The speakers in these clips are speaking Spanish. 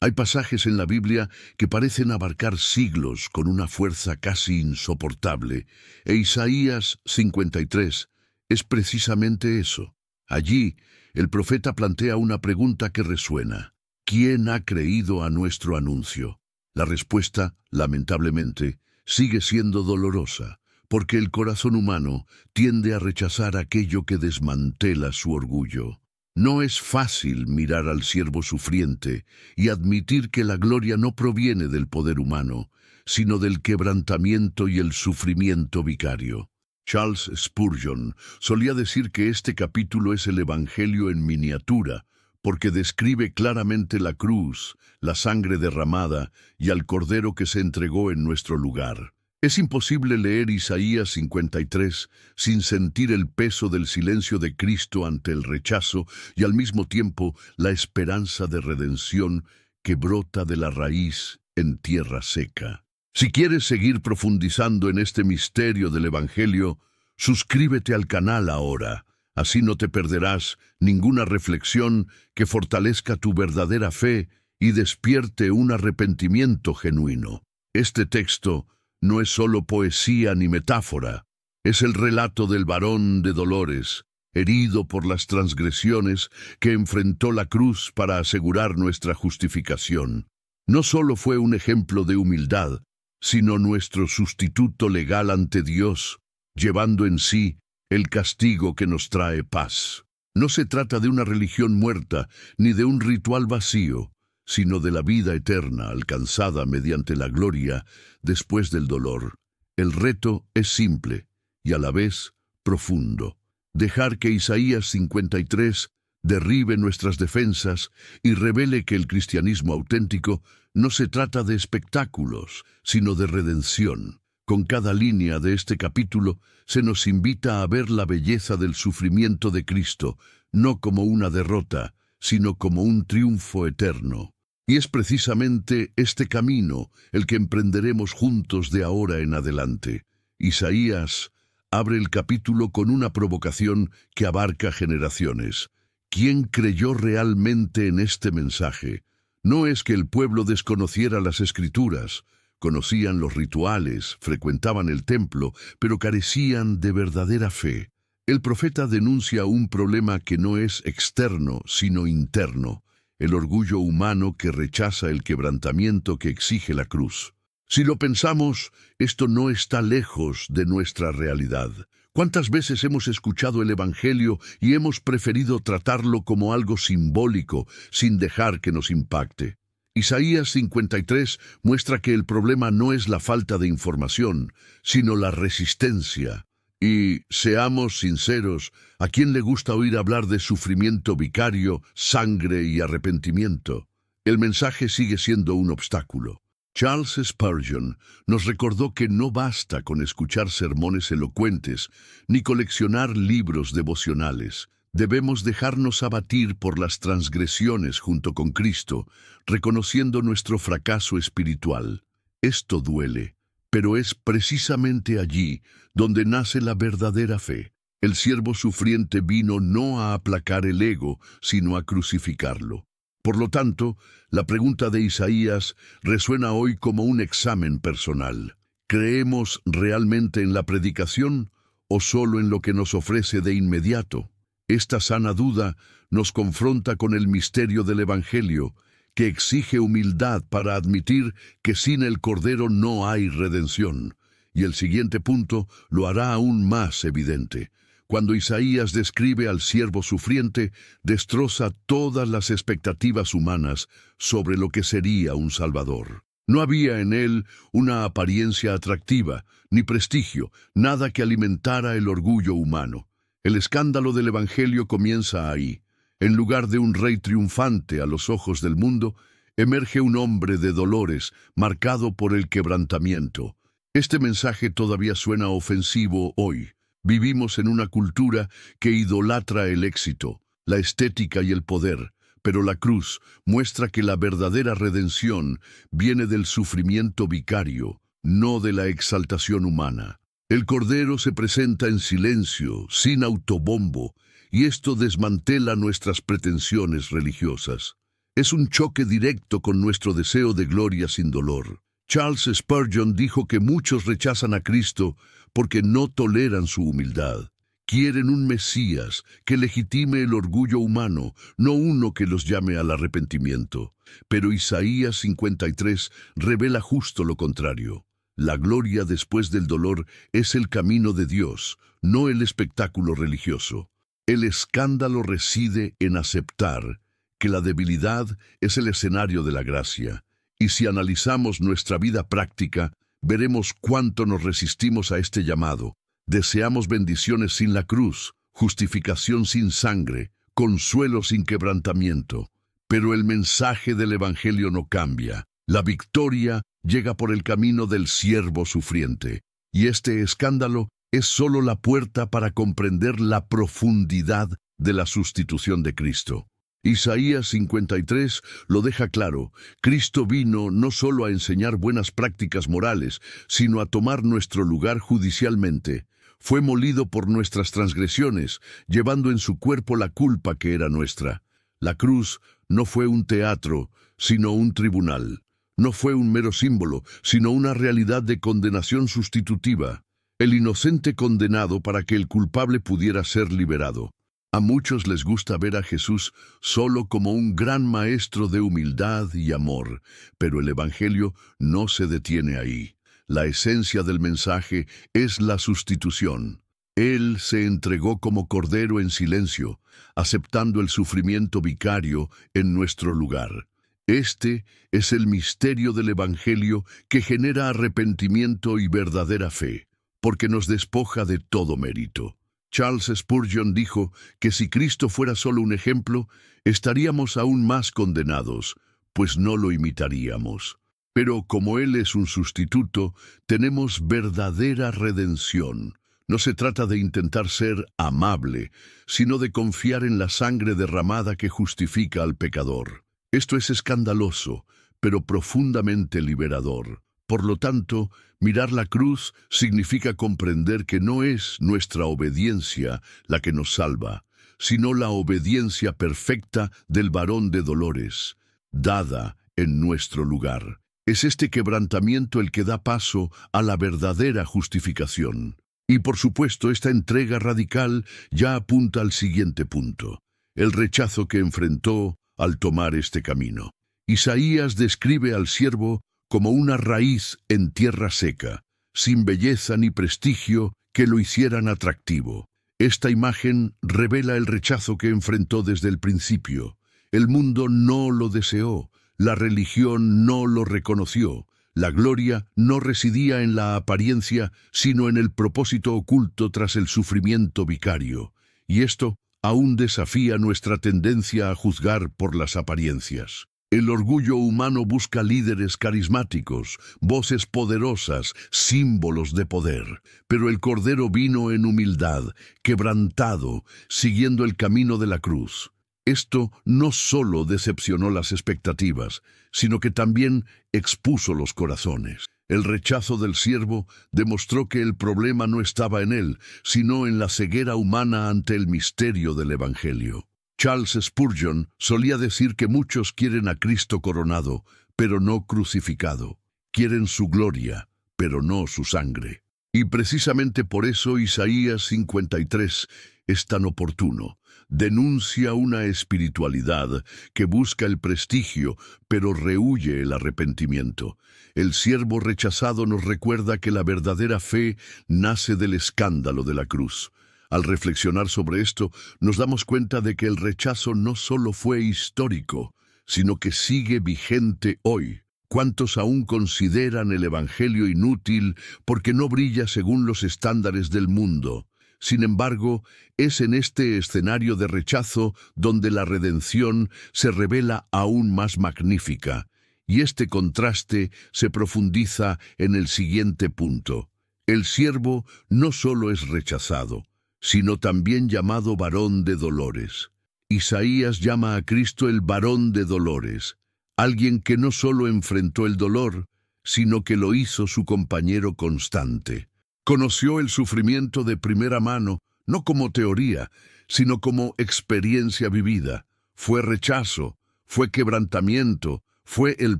Hay pasajes en la Biblia que parecen abarcar siglos con una fuerza casi insoportable, e Isaías 53 es precisamente eso. Allí, el profeta plantea una pregunta que resuena: ¿quién ha creído a nuestro anuncio? La respuesta, lamentablemente, sigue siendo dolorosa, porque el corazón humano tiende a rechazar aquello que desmantela su orgullo. No es fácil mirar al siervo sufriente y admitir que la gloria no proviene del poder humano, sino del quebrantamiento y el sufrimiento vicario. Charles Spurgeon solía decir que este capítulo es el Evangelio en miniatura, porque describe claramente la cruz, la sangre derramada y al Cordero que se entregó en nuestro lugar. Es imposible leer Isaías 53 sin sentir el peso del silencio de Cristo ante el rechazo y al mismo tiempo la esperanza de redención que brota de la raíz en tierra seca. Si quieres seguir profundizando en este misterio del Evangelio, suscríbete al canal ahora. Así no te perderás ninguna reflexión que fortalezca tu verdadera fe y despierte un arrepentimiento genuino. Este texto no es solo poesía ni metáfora, es el relato del varón de dolores, herido por las transgresiones, que enfrentó la cruz para asegurar nuestra justificación. No solo fue un ejemplo de humildad, sino nuestro sustituto legal ante Dios, llevando en sí el castigo que nos trae paz. No se trata de una religión muerta, ni de un ritual vacío, sino de la vida eterna alcanzada mediante la gloria después del dolor. El reto es simple y a la vez profundo: dejar que Isaías 53 derribe nuestras defensas y revele que el cristianismo auténtico no se trata de espectáculos, sino de redención. Con cada línea de este capítulo se nos invita a ver la belleza del sufrimiento de Cristo, no como una derrota, sino como un triunfo eterno. Y es precisamente este camino el que emprenderemos juntos de ahora en adelante. Isaías abre el capítulo con una provocación que abarca generaciones. ¿Quién creyó realmente en este mensaje? No es que el pueblo desconociera las Escrituras. Conocían los rituales, frecuentaban el templo, pero carecían de verdadera fe. El profeta denuncia un problema que no es externo, sino interno: el orgullo humano que rechaza el quebrantamiento que exige la cruz. Si lo pensamos, esto no está lejos de nuestra realidad. ¿Cuántas veces hemos escuchado el Evangelio y hemos preferido tratarlo como algo simbólico, sin dejar que nos impacte? Isaías 53 muestra que el problema no es la falta de información, sino la resistencia. Y, seamos sinceros, ¿a quién le gusta oír hablar de sufrimiento vicario, sangre y arrepentimiento? El mensaje sigue siendo un obstáculo. Charles Spurgeon nos recordó que no basta con escuchar sermones elocuentes, ni coleccionar libros devocionales. Debemos dejarnos abatir por las transgresiones junto con Cristo, reconociendo nuestro fracaso espiritual. Esto duele, pero es precisamente allí donde nace la verdadera fe. El siervo sufriente vino no a aplacar el ego, sino a crucificarlo. Por lo tanto, la pregunta de Isaías resuena hoy como un examen personal. ¿Creemos realmente en la predicación o solo en lo que nos ofrece de inmediato? Esta sana duda nos confronta con el misterio del Evangelio, que exige humildad para admitir que sin el Cordero no hay redención. Y el siguiente punto lo hará aún más evidente. Cuando Isaías describe al siervo sufriente, destroza todas las expectativas humanas sobre lo que sería un Salvador. No había en él una apariencia atractiva, ni prestigio, nada que alimentara el orgullo humano. El escándalo del Evangelio comienza ahí. En lugar de un rey triunfante a los ojos del mundo, emerge un hombre de dolores, marcado por el quebrantamiento. Este mensaje todavía suena ofensivo hoy. Vivimos en una cultura que idolatra el éxito, la estética y el poder, pero la cruz muestra que la verdadera redención viene del sufrimiento vicario, no de la exaltación humana. El Cordero se presenta en silencio, sin autobombo, y esto desmantela nuestras pretensiones religiosas. Es un choque directo con nuestro deseo de gloria sin dolor. Charles Spurgeon dijo que muchos rechazan a Cristo porque no toleran su humildad. Quieren un Mesías que legitime el orgullo humano, no uno que los llame al arrepentimiento. Pero Isaías 53 revela justo lo contrario. La gloria después del dolor es el camino de Dios, no el espectáculo religioso. El escándalo reside en aceptar que la debilidad es el escenario de la gracia. Y si analizamos nuestra vida práctica, veremos cuánto nos resistimos a este llamado. Deseamos bendiciones sin la cruz, justificación sin sangre, consuelo sin quebrantamiento. Pero el mensaje del Evangelio no cambia. La victoria llega por el camino del siervo sufriente. Y este escándalo es solo la puerta para comprender la profundidad de la sustitución de Cristo. Isaías 53 lo deja claro. Cristo vino no solo a enseñar buenas prácticas morales, sino a tomar nuestro lugar judicialmente. Fue molido por nuestras transgresiones, llevando en su cuerpo la culpa que era nuestra. La cruz no fue un teatro, sino un tribunal. No fue un mero símbolo, sino una realidad de condenación sustitutiva. El inocente condenado para que el culpable pudiera ser liberado. A muchos les gusta ver a Jesús solo como un gran maestro de humildad y amor, pero el Evangelio no se detiene ahí. La esencia del mensaje es la sustitución. Él se entregó como cordero en silencio, aceptando el sufrimiento vicario en nuestro lugar. Este es el misterio del Evangelio que genera arrepentimiento y verdadera fe, porque nos despoja de todo mérito. Charles Spurgeon dijo que si Cristo fuera solo un ejemplo, estaríamos aún más condenados, pues no lo imitaríamos. Pero como Él es un sustituto, tenemos verdadera redención. No se trata de intentar ser amable, sino de confiar en la sangre derramada que justifica al pecador. Esto es escandaloso, pero profundamente liberador. Por lo tanto, mirar la cruz significa comprender que no es nuestra obediencia la que nos salva, sino la obediencia perfecta del varón de dolores, dada en nuestro lugar. Es este quebrantamiento el que da paso a la verdadera justificación. Y por supuesto, esta entrega radical ya apunta al siguiente punto, el rechazo que enfrentó al tomar este camino. Isaías describe al siervo como una raíz en tierra seca, sin belleza ni prestigio que lo hicieran atractivo. Esta imagen revela el rechazo que enfrentó desde el principio. El mundo no lo deseó, la religión no lo reconoció, la gloria no residía en la apariencia, sino en el propósito oculto tras el sufrimiento vicario. Y esto aún desafía nuestra tendencia a juzgar por las apariencias. El orgullo humano busca líderes carismáticos, voces poderosas, símbolos de poder. Pero el Cordero vino en humildad, quebrantado, siguiendo el camino de la cruz. Esto no solo decepcionó las expectativas, sino que también expuso los corazones. El rechazo del siervo demostró que el problema no estaba en él, sino en la ceguera humana ante el misterio del Evangelio. Charles Spurgeon solía decir que muchos quieren a Cristo coronado, pero no crucificado. Quieren su gloria, pero no su sangre. Y precisamente por eso Isaías 53 es tan oportuno. Denuncia una espiritualidad que busca el prestigio, pero rehúye el arrepentimiento. El siervo rechazado nos recuerda que la verdadera fe nace del escándalo de la cruz. Al reflexionar sobre esto, nos damos cuenta de que el rechazo no solo fue histórico, sino que sigue vigente hoy. ¿Cuántos aún consideran el Evangelio inútil porque no brilla según los estándares del mundo? Sin embargo, es en este escenario de rechazo donde la redención se revela aún más magnífica, y este contraste se profundiza en el siguiente punto. El siervo no solo es rechazado, sino también llamado varón de dolores. Isaías llama a Cristo el varón de dolores, alguien que no solo enfrentó el dolor, sino que lo hizo su compañero constante. Conoció el sufrimiento de primera mano, no como teoría, sino como experiencia vivida. Fue rechazo, fue quebrantamiento, fue el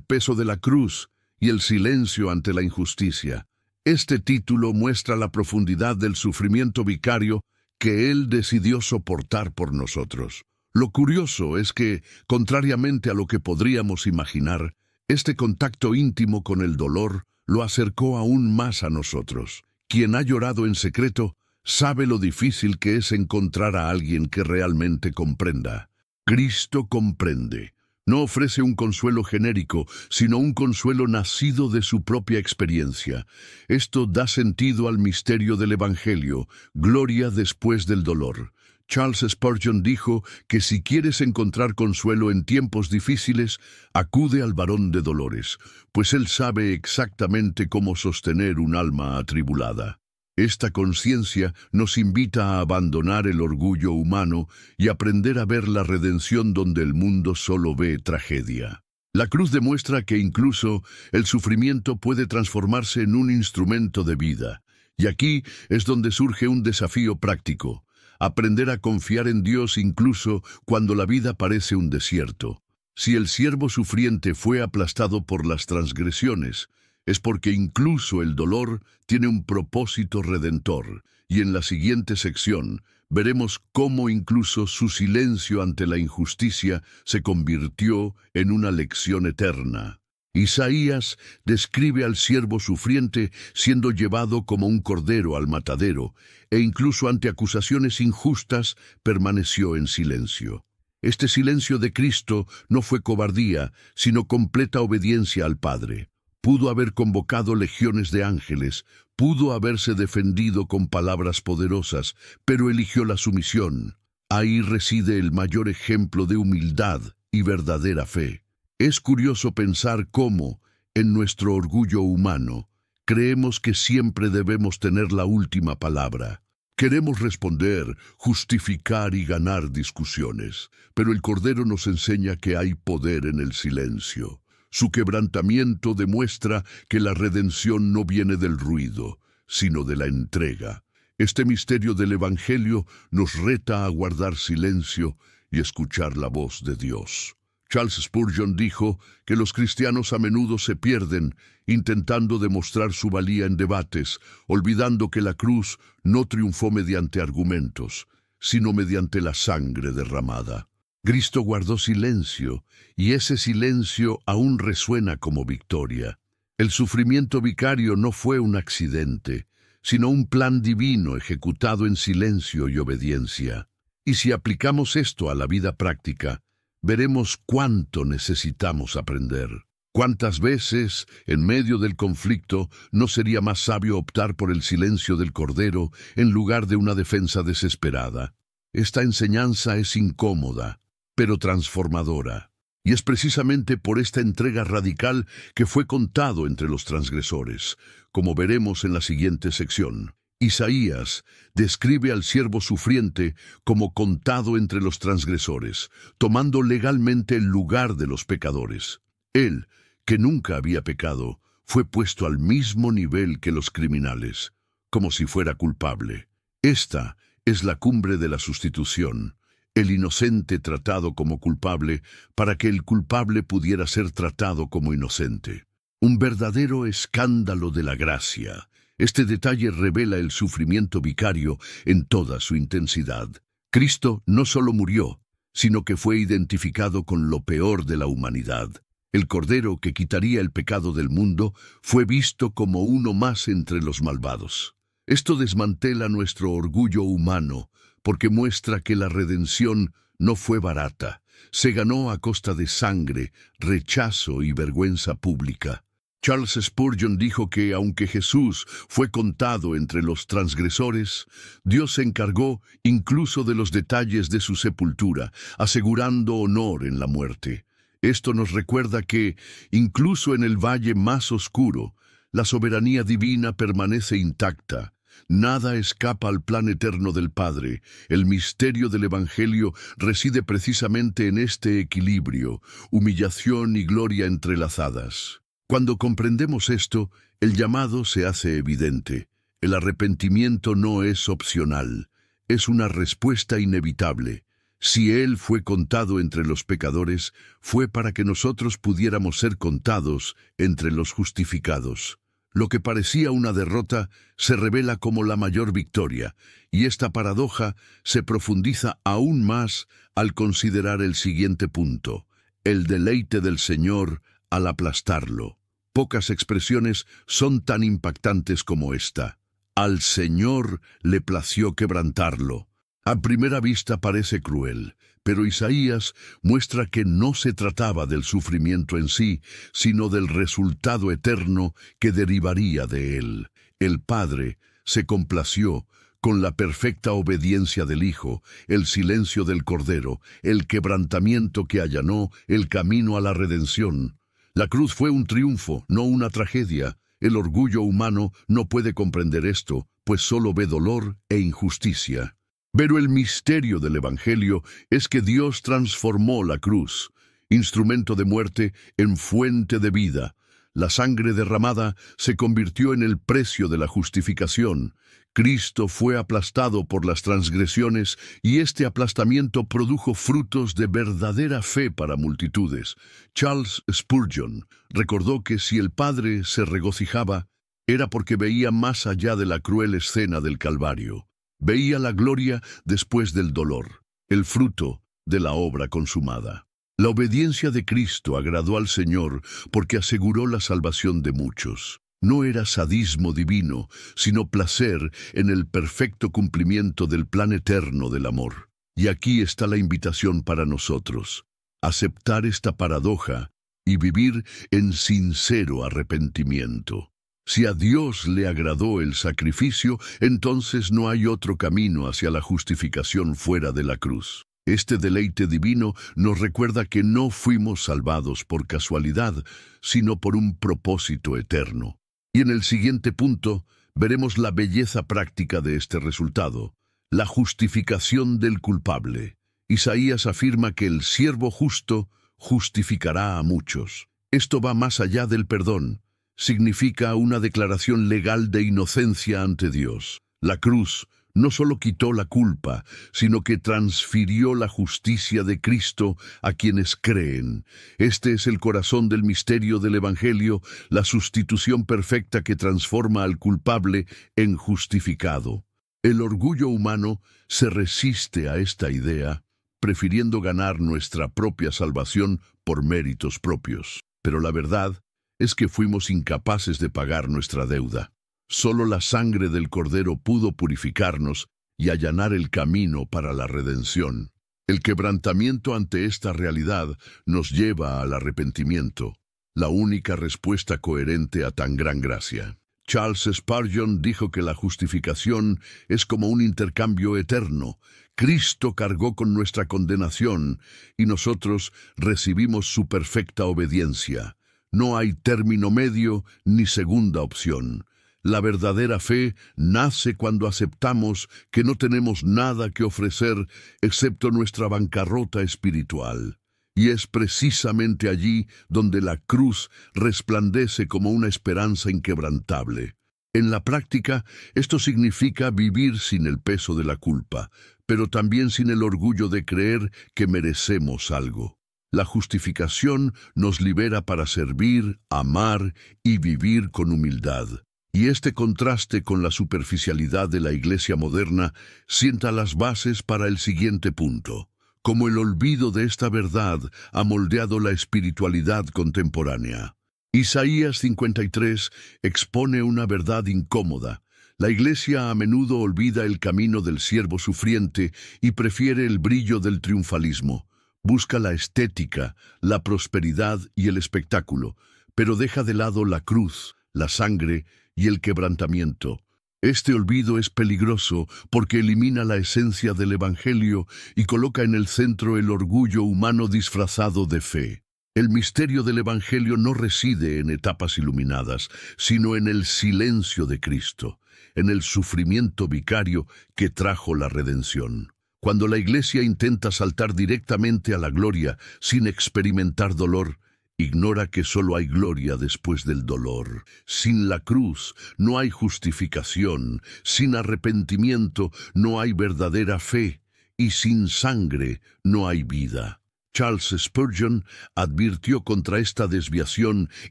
peso de la cruz y el silencio ante la injusticia. Este título muestra la profundidad del sufrimiento vicario que Él decidió soportar por nosotros. Lo curioso es que, contrariamente a lo que podríamos imaginar, este contacto íntimo con el dolor lo acercó aún más a nosotros. Quien ha llorado en secreto sabe lo difícil que es encontrar a alguien que realmente comprenda. Cristo comprende. No ofrece un consuelo genérico, sino un consuelo nacido de su propia experiencia. Esto da sentido al misterio del Evangelio, gloria después del dolor. Charles Spurgeon dijo que si quieres encontrar consuelo en tiempos difíciles, acude al varón de dolores, pues él sabe exactamente cómo sostener un alma atribulada. Esta conciencia nos invita a abandonar el orgullo humano y aprender a ver la redención donde el mundo solo ve tragedia. La cruz demuestra que incluso el sufrimiento puede transformarse en un instrumento de vida. Y aquí es donde surge un desafío práctico: aprender a confiar en Dios incluso cuando la vida parece un desierto. Si el siervo sufriente fue aplastado por las transgresiones, es porque incluso el dolor tiene un propósito redentor, y en la siguiente sección veremos cómo incluso su silencio ante la injusticia se convirtió en una lección eterna. Isaías describe al siervo sufriente siendo llevado como un cordero al matadero, e incluso ante acusaciones injustas permaneció en silencio. Este silencio de Cristo no fue cobardía, sino completa obediencia al Padre. Pudo haber convocado legiones de ángeles, pudo haberse defendido con palabras poderosas, pero eligió la sumisión. Ahí reside el mayor ejemplo de humildad y verdadera fe. Es curioso pensar cómo, en nuestro orgullo humano, creemos que siempre debemos tener la última palabra. Queremos responder, justificar y ganar discusiones, pero el Cordero nos enseña que hay poder en el silencio. Su quebrantamiento demuestra que la redención no viene del ruido, sino de la entrega. Este misterio del Evangelio nos reta a guardar silencio y escuchar la voz de Dios. Charles Spurgeon dijo que los cristianos a menudo se pierden intentando demostrar su valía en debates, olvidando que la cruz no triunfó mediante argumentos, sino mediante la sangre derramada. Cristo guardó silencio, y ese silencio aún resuena como victoria. El sufrimiento vicario no fue un accidente, sino un plan divino ejecutado en silencio y obediencia. Y si aplicamos esto a la vida práctica, veremos cuánto necesitamos aprender. ¿Cuántas veces, en medio del conflicto, no sería más sabio optar por el silencio del Cordero en lugar de una defensa desesperada? Esta enseñanza es incómoda, pero transformadora. Y es precisamente por esta entrega radical que fue contado entre los transgresores, como veremos en la siguiente sección. Isaías describe al siervo sufriente como contado entre los transgresores, tomando legalmente el lugar de los pecadores. Él, que nunca había pecado, fue puesto al mismo nivel que los criminales, como si fuera culpable. Esta es la cumbre de la sustitución. El inocente tratado como culpable para que el culpable pudiera ser tratado como inocente. Un verdadero escándalo de la gracia. Este detalle revela el sufrimiento vicario en toda su intensidad. Cristo no solo murió, sino que fue identificado con lo peor de la humanidad. El Cordero que quitaría el pecado del mundo fue visto como uno más entre los malvados. Esto desmantela nuestro orgullo humano, porque muestra que la redención no fue barata. Se ganó a costa de sangre, rechazo y vergüenza pública. Charles Spurgeon dijo que, aunque Jesús fue contado entre los transgresores, Dios se encargó incluso de los detalles de su sepultura, asegurando honor en la muerte. Esto nos recuerda que, incluso en el valle más oscuro, la soberanía divina permanece intacta. Nada escapa al plan eterno del Padre. El misterio del Evangelio reside precisamente en este equilibrio, humillación y gloria entrelazadas. Cuando comprendemos esto, el llamado se hace evidente. El arrepentimiento no es opcional, es una respuesta inevitable. Si Él fue contado entre los pecadores, fue para que nosotros pudiéramos ser contados entre los justificados. Lo que parecía una derrota se revela como la mayor victoria, y esta paradoja se profundiza aún más al considerar el siguiente punto: el deleite del Señor al aplastarlo. Pocas expresiones son tan impactantes como esta. Al Señor le plació quebrantarlo. A primera vista parece cruel, pero Isaías muestra que no se trataba del sufrimiento en sí, sino del resultado eterno que derivaría de él. El Padre se complació con la perfecta obediencia del Hijo, el silencio del Cordero, el quebrantamiento que allanó el camino a la redención. La cruz fue un triunfo, no una tragedia. El orgullo humano no puede comprender esto, pues solo ve dolor e injusticia. Pero el misterio del Evangelio es que Dios transformó la cruz, instrumento de muerte, en fuente de vida. La sangre derramada se convirtió en el precio de la justificación. Cristo fue aplastado por las transgresiones y este aplastamiento produjo frutos de verdadera fe para multitudes. Charles Spurgeon recordó que si el Padre se regocijaba, era porque veía más allá de la cruel escena del Calvario. Veía la gloria después del dolor, el fruto de la obra consumada. La obediencia de Cristo agradó al Señor porque aseguró la salvación de muchos. No era sadismo divino, sino placer en el perfecto cumplimiento del plan eterno del amor. Y aquí está la invitación para nosotros: aceptar esta paradoja y vivir en sincero arrepentimiento. Si a Dios le agradó el sacrificio, entonces no hay otro camino hacia la justificación fuera de la cruz. Este deleite divino nos recuerda que no fuimos salvados por casualidad, sino por un propósito eterno. Y en el siguiente punto veremos la belleza práctica de este resultado: la justificación del culpable. Isaías afirma que el siervo justo justificará a muchos. Esto va más allá del perdón. Significa una declaración legal de inocencia ante Dios. La cruz no solo quitó la culpa, sino que transfirió la justicia de Cristo a quienes creen. Este es el corazón del misterio del Evangelio, la sustitución perfecta que transforma al culpable en justificado. El orgullo humano se resiste a esta idea, prefiriendo ganar nuestra propia salvación por méritos propios. Pero la verdad es que fuimos incapaces de pagar nuestra deuda. Solo la sangre del Cordero pudo purificarnos y allanar el camino para la redención. El quebrantamiento ante esta realidad nos lleva al arrepentimiento, la única respuesta coherente a tan gran gracia. Charles Spurgeon dijo que la justificación es como un intercambio eterno. Cristo cargó con nuestra condenación y nosotros recibimos su perfecta obediencia. No hay término medio ni segunda opción. La verdadera fe nace cuando aceptamos que no tenemos nada que ofrecer excepto nuestra bancarrota espiritual. Y es precisamente allí donde la cruz resplandece como una esperanza inquebrantable. En la práctica, esto significa vivir sin el peso de la culpa, pero también sin el orgullo de creer que merecemos algo. La justificación nos libera para servir, amar y vivir con humildad. Y este contraste con la superficialidad de la Iglesia moderna sienta las bases para el siguiente punto: cómo el olvido de esta verdad ha moldeado la espiritualidad contemporánea. Isaías 53 expone una verdad incómoda. La Iglesia a menudo olvida el camino del siervo sufriente y prefiere el brillo del triunfalismo. Busca la estética, la prosperidad y el espectáculo, pero deja de lado la cruz, la sangre y el quebrantamiento. Este olvido es peligroso porque elimina la esencia del Evangelio y coloca en el centro el orgullo humano disfrazado de fe. El misterio del Evangelio no reside en etapas iluminadas, sino en el silencio de Cristo, en el sufrimiento vicario que trajo la redención. Cuando la Iglesia intenta saltar directamente a la gloria sin experimentar dolor, ignora que solo hay gloria después del dolor. Sin la cruz no hay justificación, sin arrepentimiento no hay verdadera fe, y sin sangre no hay vida. Charles Spurgeon advirtió contra esta desviación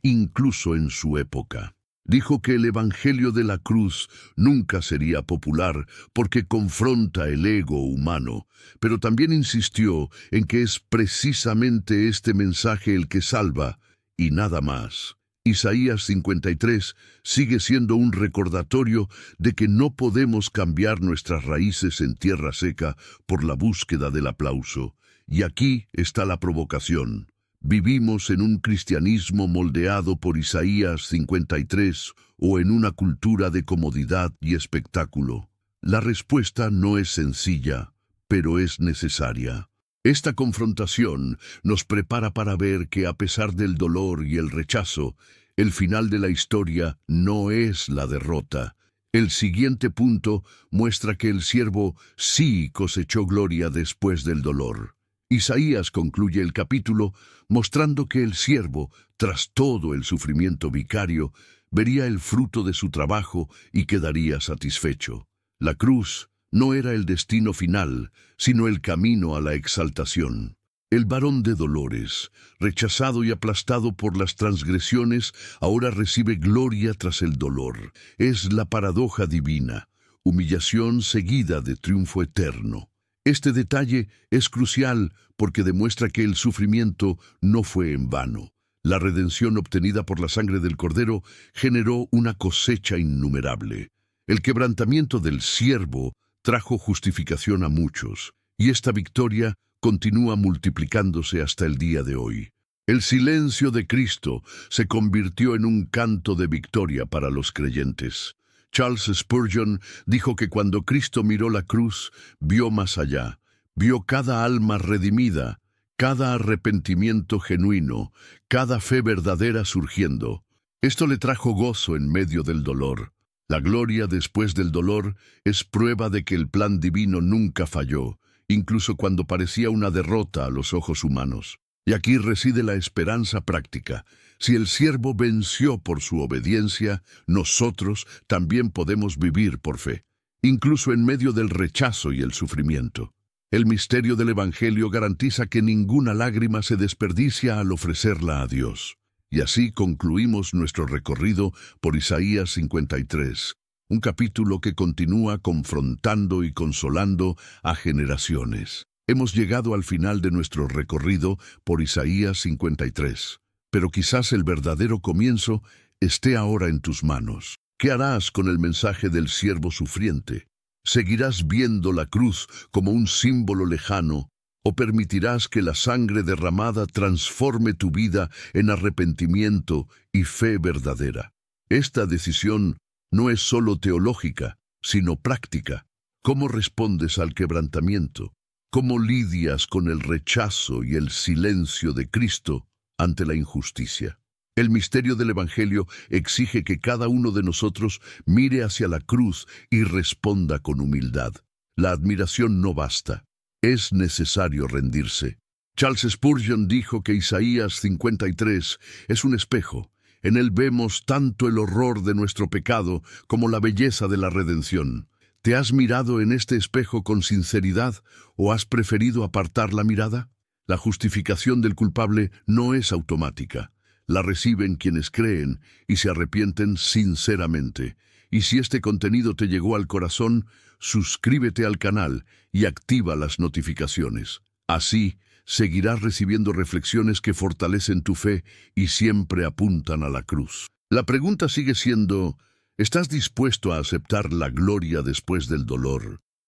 incluso en su época. Dijo que el Evangelio de la cruz nunca sería popular porque confronta el ego humano, pero también insistió en que es precisamente este mensaje el que salva, y nada más. Isaías 53 sigue siendo un recordatorio de que no podemos cambiar nuestras raíces en tierra seca por la búsqueda del aplauso. Y aquí está la provocación. ¿Vivimos en un cristianismo moldeado por Isaías 53 o en una cultura de comodidad y espectáculo? La respuesta no es sencilla, pero es necesaria. Esta confrontación nos prepara para ver que a pesar del dolor y el rechazo, el final de la historia no es la derrota. El siguiente punto muestra que el siervo sí cosechó gloria después del dolor. Isaías concluye el capítulo mostrando que el siervo, tras todo el sufrimiento vicario, vería el fruto de su trabajo y quedaría satisfecho. La cruz no era el destino final, sino el camino a la exaltación. El varón de dolores, rechazado y aplastado por las transgresiones, ahora recibe gloria tras el dolor. Es la paradoja divina, humillación seguida de triunfo eterno. Este detalle es crucial porque demuestra que el sufrimiento no fue en vano. La redención obtenida por la sangre del Cordero generó una cosecha innumerable. El quebrantamiento del siervo trajo justificación a muchos, y esta victoria continúa multiplicándose hasta el día de hoy. El silencio de Cristo se convirtió en un canto de victoria para los creyentes. Charles Spurgeon dijo que cuando Cristo miró la cruz, vio más allá, vio cada alma redimida, cada arrepentimiento genuino, cada fe verdadera surgiendo. Esto le trajo gozo en medio del dolor. La gloria después del dolor es prueba de que el plan divino nunca falló, incluso cuando parecía una derrota a los ojos humanos. Y aquí reside la esperanza práctica. Si el siervo venció por su obediencia, nosotros también podemos vivir por fe, incluso en medio del rechazo y el sufrimiento. El misterio del Evangelio garantiza que ninguna lágrima se desperdicia al ofrecerla a Dios. Y así concluimos nuestro recorrido por Isaías 53, un capítulo que continúa confrontando y consolando a generaciones. Hemos llegado al final de nuestro recorrido por Isaías 53, pero quizás el verdadero comienzo esté ahora en tus manos. ¿Qué harás con el mensaje del siervo sufriente? ¿Seguirás viendo la cruz como un símbolo lejano o permitirás que la sangre derramada transforme tu vida en arrepentimiento y fe verdadera? Esta decisión no es solo teológica, sino práctica. ¿Cómo respondes al quebrantamiento? ¿Cómo lidias con el rechazo y el silencio de Cristo ante la injusticia? El misterio del Evangelio exige que cada uno de nosotros mire hacia la cruz y responda con humildad. La admiración no basta. Es necesario rendirse. Charles Spurgeon dijo que Isaías 53 es un espejo. En él vemos tanto el horror de nuestro pecado como la belleza de la redención. ¿Te has mirado en este espejo con sinceridad o has preferido apartar la mirada? La justificación del culpable no es automática. La reciben quienes creen y se arrepienten sinceramente. Y si este contenido te llegó al corazón, suscríbete al canal y activa las notificaciones. Así, seguirás recibiendo reflexiones que fortalecen tu fe y siempre apuntan a la cruz. La pregunta sigue siendo, ¿estás dispuesto a aceptar la gloria después del dolor?